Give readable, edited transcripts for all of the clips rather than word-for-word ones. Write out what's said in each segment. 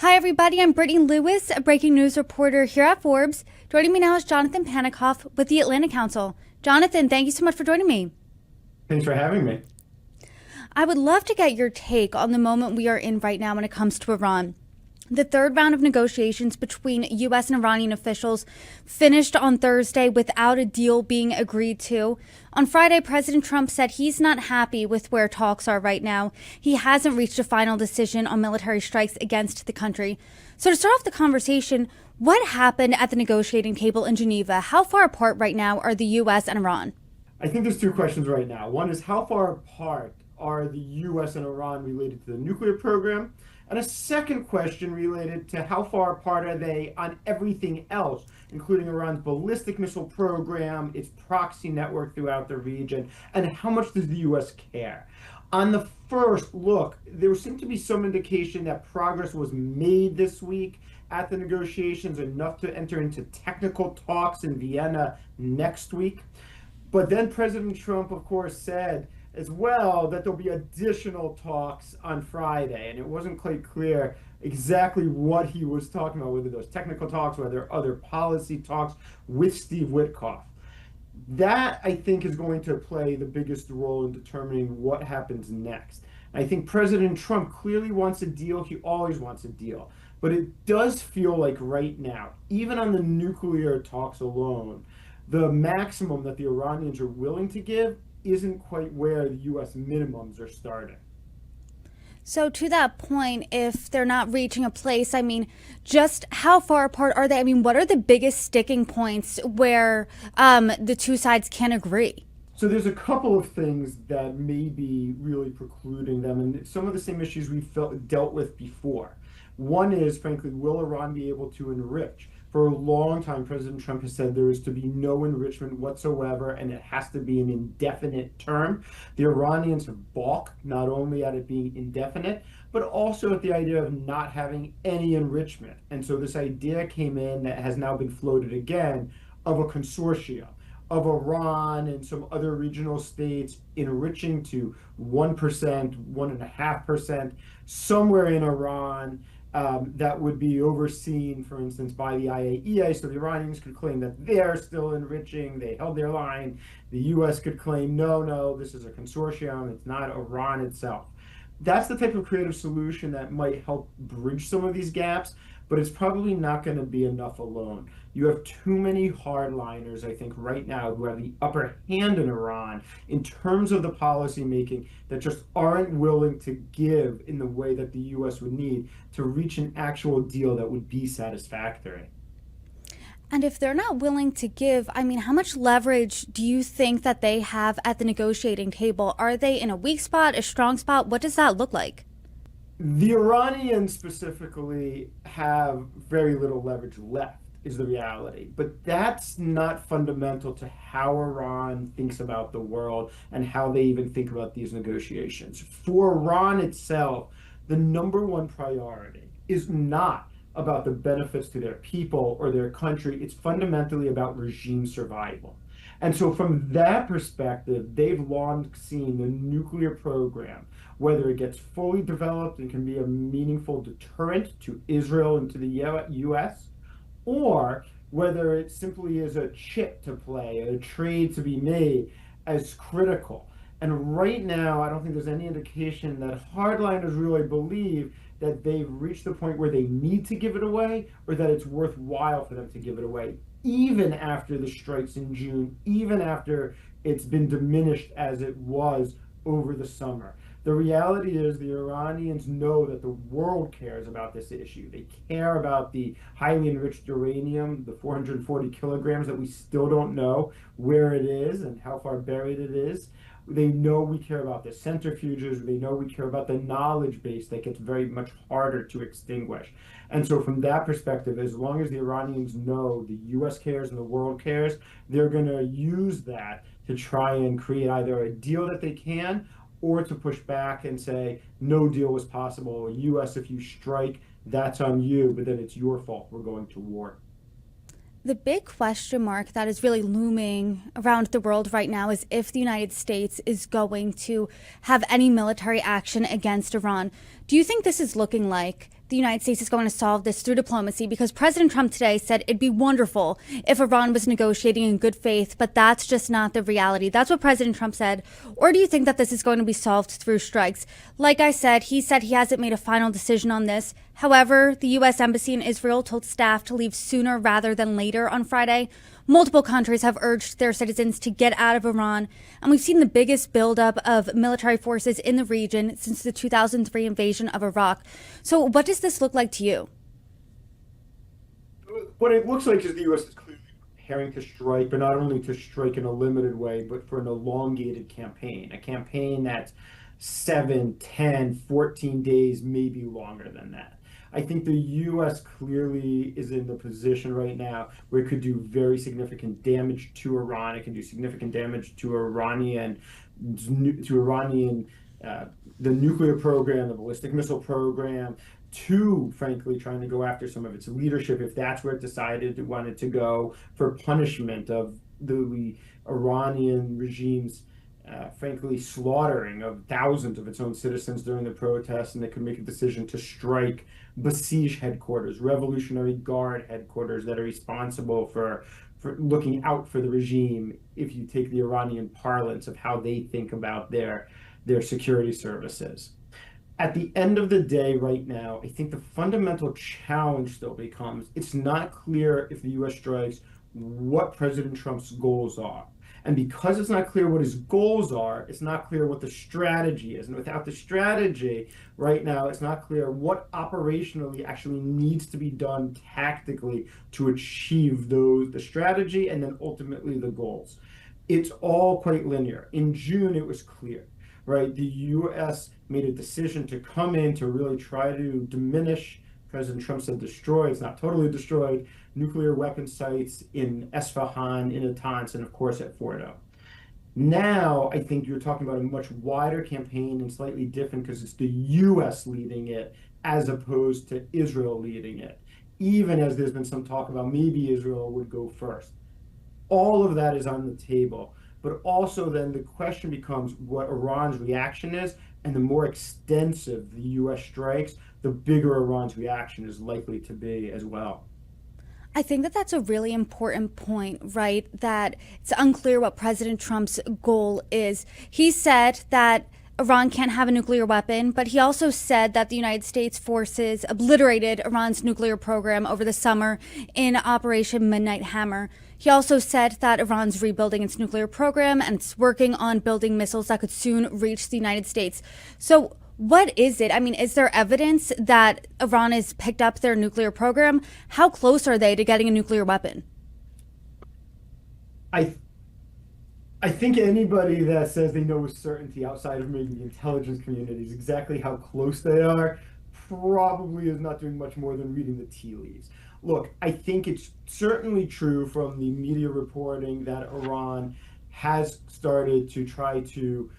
Hi, everybody. I'm Brittany Lewis, a breaking news reporter here at Forbes. Joining me now is Jonathan Panikoff with the Atlantic Council. Jonathan, thank you so much for joining me. Thanks for having me. I would love to get your take on the moment we are in right now when it comes to Iran. The third round of negotiations between U.S. and Iranian officials finished on Thursday without a deal being agreed to. On Friday, President Trump said he's not happy with where talks are right now. He hasn't reached a final decision on military strikes against the country. So to start off the conversation, what happened at the negotiating table in Geneva? How far apart right now are the U.S. and Iran? I think there's two questions right now. One is how far apart are the US and Iran related to the nuclear program? And a second question related to how far apart are they on everything else, including Iran's ballistic missile program, its proxy network throughout the region, and how much does the US care? On the first look, there seemed to be some indication that progress was made this week at the negotiations, enough to enter into technical talks in Vienna next week. But then President Trump, of course, said as well that there'll be additional talks on Friday. And it wasn't quite clear exactly what he was talking about, whether those technical talks, whether other policy talks with Steve Witkoff. That, I think, is going to play the biggest role in determining what happens next. I think President Trump clearly wants a deal. He always wants a deal. But it does feel like right now, even on the nuclear talks alone, the maximum that the Iranians are willing to give isn't quite where the U.S. minimums are starting. So to that point, if they're not reaching a place, just how far apart are they? What are the biggest sticking points where the two sides can't agree? So there's a couple of things that may be really precluding them, and some of the same issues we've dealt with before. One is, frankly, will Iran be able to enrich? For a long time, President Trump has said there is to be no enrichment whatsoever, and it has to be an indefinite term. The Iranians have balked not only at it being indefinite, but also at the idea of not having any enrichment. And so this idea came in that has now been floated again of a consortium of Iran and some other regional states enriching to 1%, 1.5%, somewhere in Iran. That would be overseen, for instance, by the IAEA, so the Iranians could claim that they're still enriching, they held their line. The US could claim, no, this is a consortium, it's not Iran itself. That's the type of creative solution that might help bridge some of these gaps, but it's probably not going to be enough alone. You have too many hardliners, I think, right now who have the upper hand in Iran in terms of the policy making that just aren't willing to give in the way that the U.S. would need to reach an actual deal that would be satisfactory. And if they're not willing to give, how much leverage do you think that they have at the negotiating table? Are they in a weak spot, a strong spot? What does that look like? The Iranians specifically have very little leverage left, is the reality. But that's not fundamental to how Iran thinks about the world and how they even think about these negotiations. For Iran itself, the number one priority is not about the benefits to their people or their country. It's fundamentally about regime survival. And so from that perspective, they've long seen the nuclear program, whether it gets fully developed and can be a meaningful deterrent to Israel and to the US, or whether it simply is a chip to play, a trade to be made, as critical. And right now, I don't think there's any indication that hardliners really believe that they've reached the point where they need to give it away or that it's worthwhile for them to give it away, even after the strikes in June, even after it's been diminished as it was over the summer. The reality is the Iranians know that the world cares about this issue. They care about the highly enriched uranium, the 440 kilograms that we still don't know where it is and how far buried it is. They know we care about the centrifuges. They know we care about the knowledge base that gets very much harder to extinguish. And so from that perspective, as long as the Iranians know the US cares and the world cares, they're going to use that to try and create either a deal that they can or to push back and say, no deal was possible. US, if you strike, that's on you, but then it's your fault. We're going to war. The big question mark that is really looming around the world right now is if the United States is going to have any military action against Iran. Do you think this is looking like the United States is going to solve this through diplomacy, because President Trump today said it'd be wonderful if Iran was negotiating in good faith, but that's just not the reality. That's what President Trump said. Or do you think that this is going to be solved through strikes? Like I said he hasn't made a final decision on this. However, the U.S. Embassy in Israel told staff to leave sooner rather than later on Friday. Multiple countries have urged their citizens to get out of Iran, and we've seen the biggest buildup of military forces in the region since the 2003 invasion of Iraq. So what does this look like to you? What it looks like is the U.S. is clearly preparing to strike, but not only to strike in a limited way, but for an elongated campaign, a campaign that's 7, 10, 14 days, maybe longer than that. I think the U.S. clearly is in the position right now where it could do very significant damage to Iran. It can do significant damage to Iranian the nuclear program, the ballistic missile program, to frankly trying to go after some of its leadership if that's where it decided it wanted to go, for punishment of the Iranian regime's frankly slaughtering of thousands of its own citizens during the protests, and they could make a decision to strike Basij headquarters, Revolutionary Guard headquarters that are responsible for looking out for the regime, if you take the Iranian parlance of how they think about their security services. At the end of the day, right now, I think the fundamental challenge still becomes it's not clear if the U.S. strikes what President Trump's goals are. And because it's not clear what his goals are, it's not clear what the strategy is. And without the strategy, right now, it's not clear what operationally actually needs to be done tactically to achieve the strategy and then ultimately the goals. It's all quite linear. In June, it was clear, right? The U.S. made a decision to come in to really try to diminish, President Trump said destroy, it's not totally destroyed, nuclear weapon sites in Esfahan, in Natanz, and of course at Fordo. Now, I think you're talking about a much wider campaign and slightly different because it's the U.S. leading it as opposed to Israel leading it, even as there's been some talk about maybe Israel would go first. All of that is on the table. But also then the question becomes what Iran's reaction is, and the more extensive the U.S. strikes, the bigger Iran's reaction is likely to be as well. I think that that's a really important point, right? That it's unclear what President Trump's goal is. He said that Iran can't have a nuclear weapon, but he also said that the United States forces obliterated Iran's nuclear program over the summer in Operation Midnight Hammer. He also said that Iran's rebuilding its nuclear program and it's working on building missiles that could soon reach the United States. So what is it? I mean, is there evidence that Iran has picked up their nuclear program? How close are they to getting a nuclear weapon? I think anybody that says they know with certainty outside of maybe the intelligence communities exactly how close they are probably is not doing much more than reading the tea leaves. Look, I think it's certainly true from the media reporting that Iran has started to try to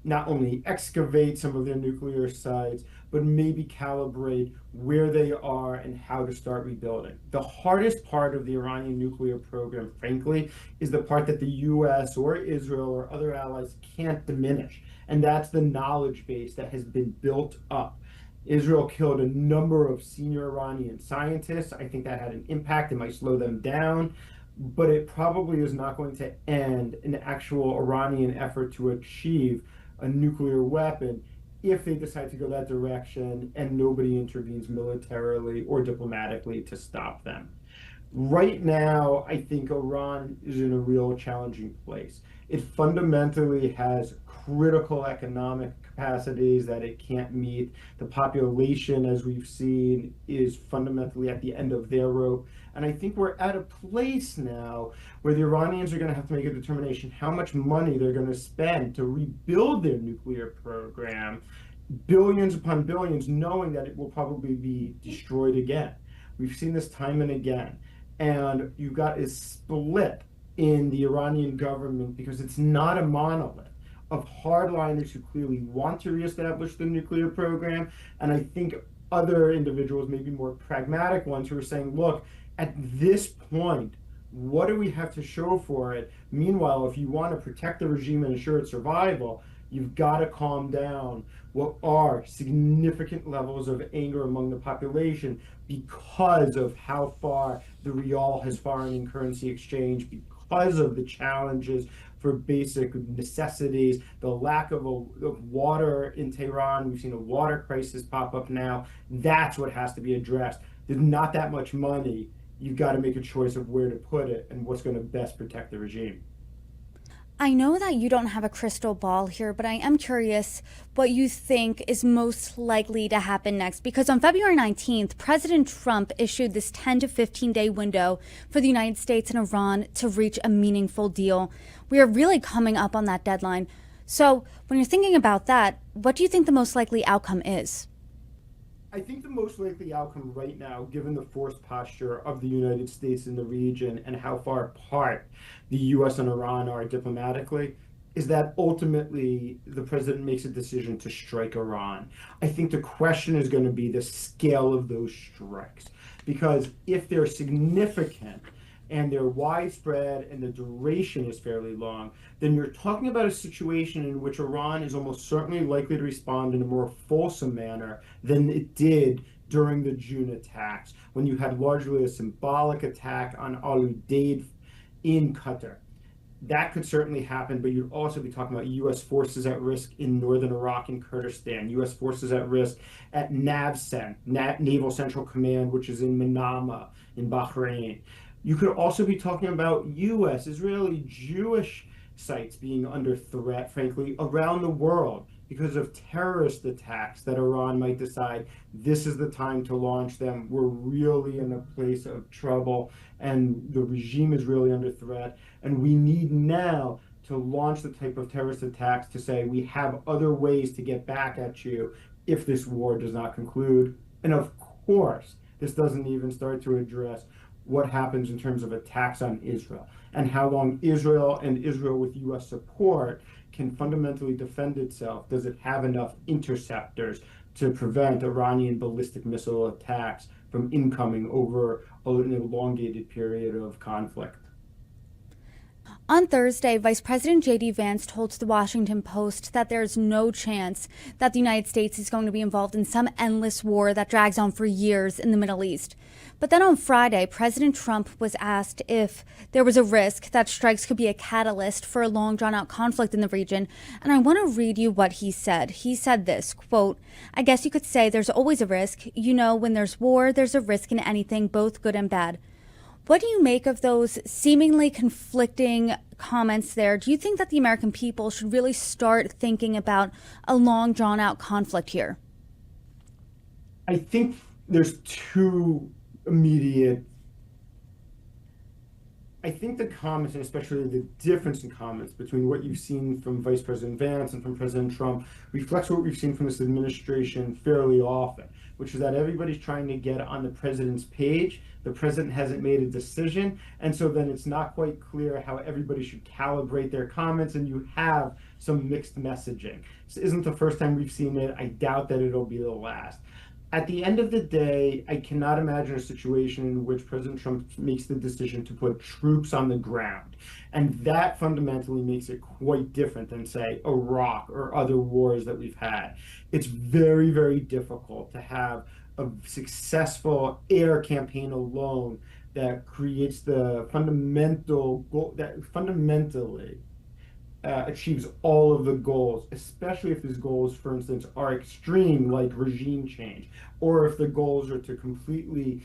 not only excavate some of their nuclear sites, but maybe calibrate where they are and how to start rebuilding. The hardest part of the Iranian nuclear program, frankly, is the part that the US or Israel or other allies can't diminish. And that's the knowledge base that has been built up. Israel killed a number of senior Iranian scientists. I think that had an impact. It might slow them down, but it probably is not going to end an actual Iranian effort to achieve a nuclear weapon if they decide to go that direction and nobody intervenes militarily or diplomatically to stop them. Right now, I think Iran is in a real challenging place. It fundamentally has critical economic capacities that it can't meet. The population, as we've seen, is fundamentally at the end of their rope. And I think we're at a place now where the Iranians are going to have to make a determination how much money they're going to spend to rebuild their nuclear program, billions upon billions, knowing that it will probably be destroyed again. We've seen this time and again. And you've got a split in the Iranian government because it's not a monolith of hardliners who clearly want to reestablish the nuclear program. And I think other individuals, maybe more pragmatic ones, who are saying, look, at this point, what do we have to show for it? Meanwhile, if you want to protect the regime and ensure its survival, You've got to calm down what are significant levels of anger among the population because of how far the rial has foreign and currency exchange, because of the challenges for basic necessities, the lack of water in Tehran. We've seen a water crisis pop up now. That's what has to be addressed. There's not that much money. You've got to make a choice of where to put it and what's going to best protect the regime. I know that you don't have a crystal ball here, but I am curious what you think is most likely to happen next. Because on February 19th, President Trump issued this 10 to 15 day window for the United States and Iran to reach a meaningful deal. We are really coming up on that deadline. So when you're thinking about that, what do you think the most likely outcome is? I think the most likely outcome right now, given the forced posture of the United States in the region and how far apart the US and Iran are diplomatically, is that ultimately the president makes a decision to strike Iran. I think the question is going to be the scale of those strikes. Because if they're significant and they're widespread and the duration is fairly long, then you're talking about a situation in which Iran is almost certainly likely to respond in a more fulsome manner than it did during the June attacks, when you had largely a symbolic attack on Al Udeid in Qatar. That could certainly happen, but you'd also be talking about U.S. forces at risk in northern Iraq and Kurdistan, U.S. forces at risk at NAVCEN, Naval Central Command, which is in Manama in Bahrain. You could also be talking about U.S., Israeli, Jewish sites being under threat, frankly, around the world because of terrorist attacks that Iran might decide this is the time to launch them. We're really in a place of trouble and the regime is really under threat. And we need now to launch the type of terrorist attacks to say we have other ways to get back at you if this war does not conclude. And of course, this doesn't even start to address what happens in terms of attacks on Israel and how long Israel and Israel with U.S. support can fundamentally defend itself. Does it have enough interceptors to prevent Iranian ballistic missile attacks from incoming over an elongated period of conflict? On Thursday, Vice President J.D. Vance told the Washington Post that there's no chance that the United States is going to be involved in some endless war that drags on for years in the Middle East. But then on Friday, President Trump was asked if there was a risk that strikes could be a catalyst for a long, drawn-out conflict in the region. And I want to read you what he said. He said this, quote, "I guess you could say there's always a risk. You know, when there's war, there's a risk in anything, both good and bad." What do you make of those seemingly conflicting comments there? Do you think that the American people should really start thinking about a long, drawn-out conflict here? I think there's two immediate. I think the comments, and especially the difference in comments between what you've seen from Vice President Vance and from President Trump, reflects what we've seen from this administration fairly often, which is that everybody's trying to get on the president's page. The president hasn't made a decision, and so then it's not quite clear how everybody should calibrate their comments, and you have some mixed messaging. This isn't the first time we've seen it. I doubt that it'll be the last. At the end of the day, I cannot imagine a situation in which President Trump makes the decision to put troops on the ground. And that fundamentally makes it quite different than, say, Iraq or other wars that we've had. It's very, very difficult to have a successful air campaign alone that creates the fundamental goal, that fundamentally achieves all of the goals, especially if these goals, for instance, are extreme, like regime change, or if the goals are to completely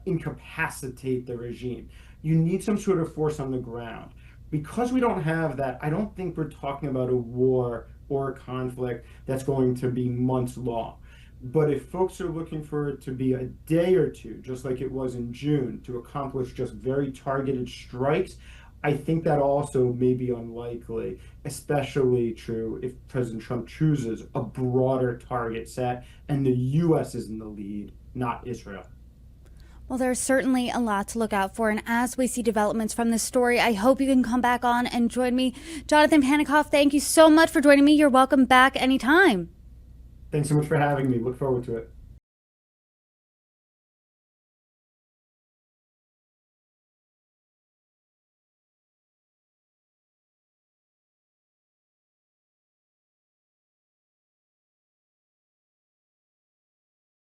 incapacitate the regime. You need some sort of force on the ground. Because we don't have that, I don't think we're talking about a war or a conflict that's going to be months long. But if folks are looking for it to be a day or two, just like it was in June, to accomplish just very targeted strikes, I think that also may be unlikely, especially true if President Trump chooses a broader target set and the U.S. is in the lead, not Israel. Well, there's certainly a lot to look out for. And as we see developments from this story, I hope you can come back on and join me. Jonathan Panikoff, thank you so much for joining me. You're welcome back anytime. Thanks so much for having me. Look forward to it.